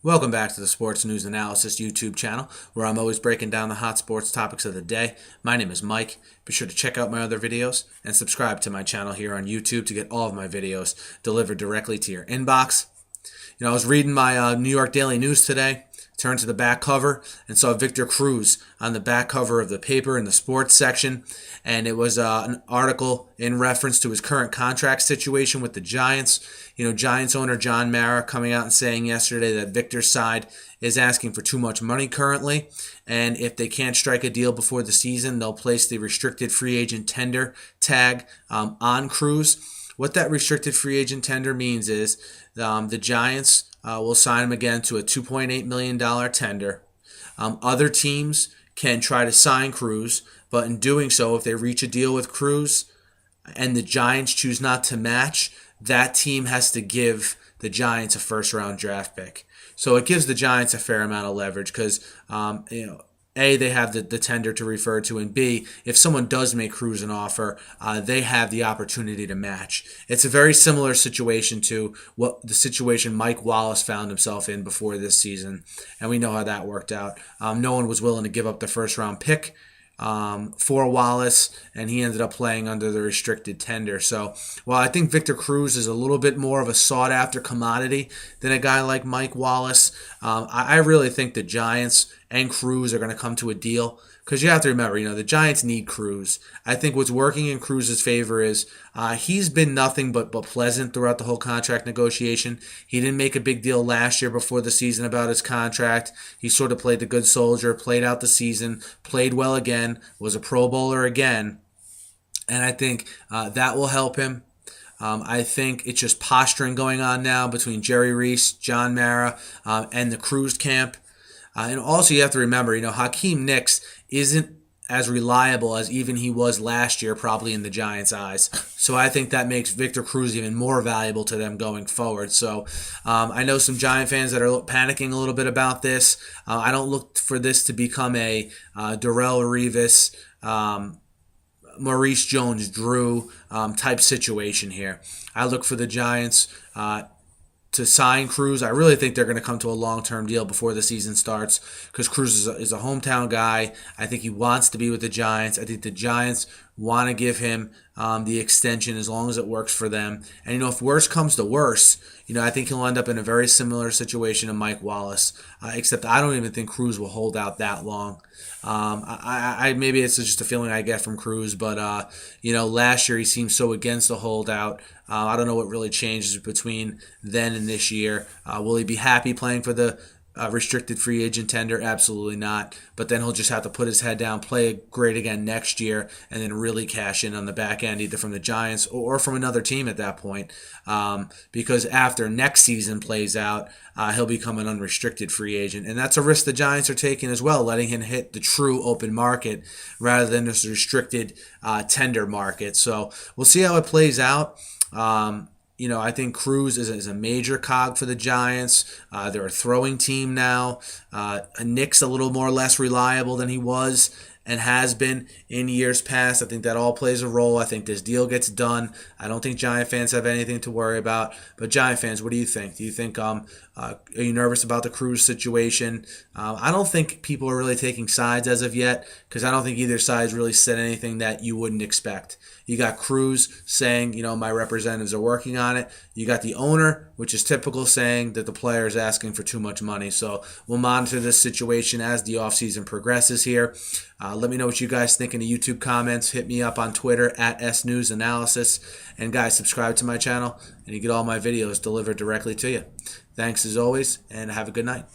Welcome back to the Sports News Analysis YouTube channel, where I'm always breaking down the hot sports topics of the day. My name is Mike. Be sure to check out my other videos and subscribe to my channel here on YouTube to get all of my videos delivered directly to your inbox. I was reading my New York Daily News today, turned to the back cover, and saw Victor Cruz on the back cover of the paper in the sports section. And it was an article in reference to his current contract situation with the Giants. Giants owner John Mara coming out and saying yesterday that Victor's side is asking for too much money currently. And if they can't strike a deal before the season, they'll place the restricted free agent tender tag on Cruz. What that restricted free agent tender means is the Giants will sign him again to a $2.8 million tender. Other teams can try to sign Cruz, but in doing so, if they reach a deal with Cruz and the Giants choose not to match, that team has to give the Giants a first-round draft pick. So it gives the Giants a fair amount of leverage because, A, they have the tender to refer to, and B, if someone does make Cruz an offer, they have the opportunity to match. It's a very similar situation to what the situation Mike Wallace found himself in before this season, and we know how that worked out. No one was willing to give up the first-round pick for Wallace, and he ended up playing under the restricted tender. So while I think Victor Cruz is a little bit more of a sought-after commodity than a guy like Mike Wallace, I really think the Giants and Cruz are going to come to a deal, because you have to remember, the Giants need Cruz. I think what's working in Cruz's favor is he's been nothing but pleasant throughout the whole contract negotiation. He didn't make a big deal last year before the season about his contract. He sort of played the good soldier, played out the season, played well again, was a Pro Bowler again, and I think that will help him. I think it's just posturing going on now between Jerry Reese, John Mara, and the Cruz camp. And also you have to remember, Hakeem Nicks isn't as reliable as even he was last year, probably in the Giants' eyes. So I think that makes Victor Cruz even more valuable to them going forward. So I know some Giant fans that are panicking a little bit about this. I don't look for this to become a Darrelle Revis, Maurice Jones-Drew type situation here. I look for the Giants to sign Cruz. I really think they're going to come to a long-term deal before the season starts, because Cruz is a hometown guy. I think he wants to be with the Giants. I think the Giants want to give him the extension as long as it works for them. And, if worse comes to worse, I think he'll end up in a very similar situation to Mike Wallace, except I don't even think Cruz will hold out that long. Maybe it's just a feeling I get from Cruz, but last year he seemed so against the holdout. I don't know what really changes between then and this year. Will he be happy playing for the restricted free agent tender? Absolutely not. But then he'll just have to put his head down, play great again next year, and then really cash in on the back end, either from the Giants or from another team at that point. Because after next season plays out, he'll become an unrestricted free agent. And that's a risk the Giants are taking as well, letting him hit the true open market rather than this restricted tender market. So we'll see how it plays out. I think Cruz is a major cog for the Giants. They're a throwing team now. Nick's a little more less reliable than he was and has been in years past. I think that all plays a role. I think this deal gets done. I don't think Giant fans have anything to worry about. But Giant fans, what do you think? Do you think are you nervous about the Cruz situation? I don't think people are really taking sides as of yet, because I don't think either side's really said anything that you wouldn't expect. You got Cruz saying, my representatives are working on it. You got the owner, which is typical, saying that the player is asking for too much money. So we'll monitor this situation as the offseason progresses here. Let me know what you guys think in the YouTube comments. Hit me up on Twitter at SNewsAnalysis. And guys, subscribe to my channel and you get all my videos delivered directly to you. Thanks as always, and have a good night.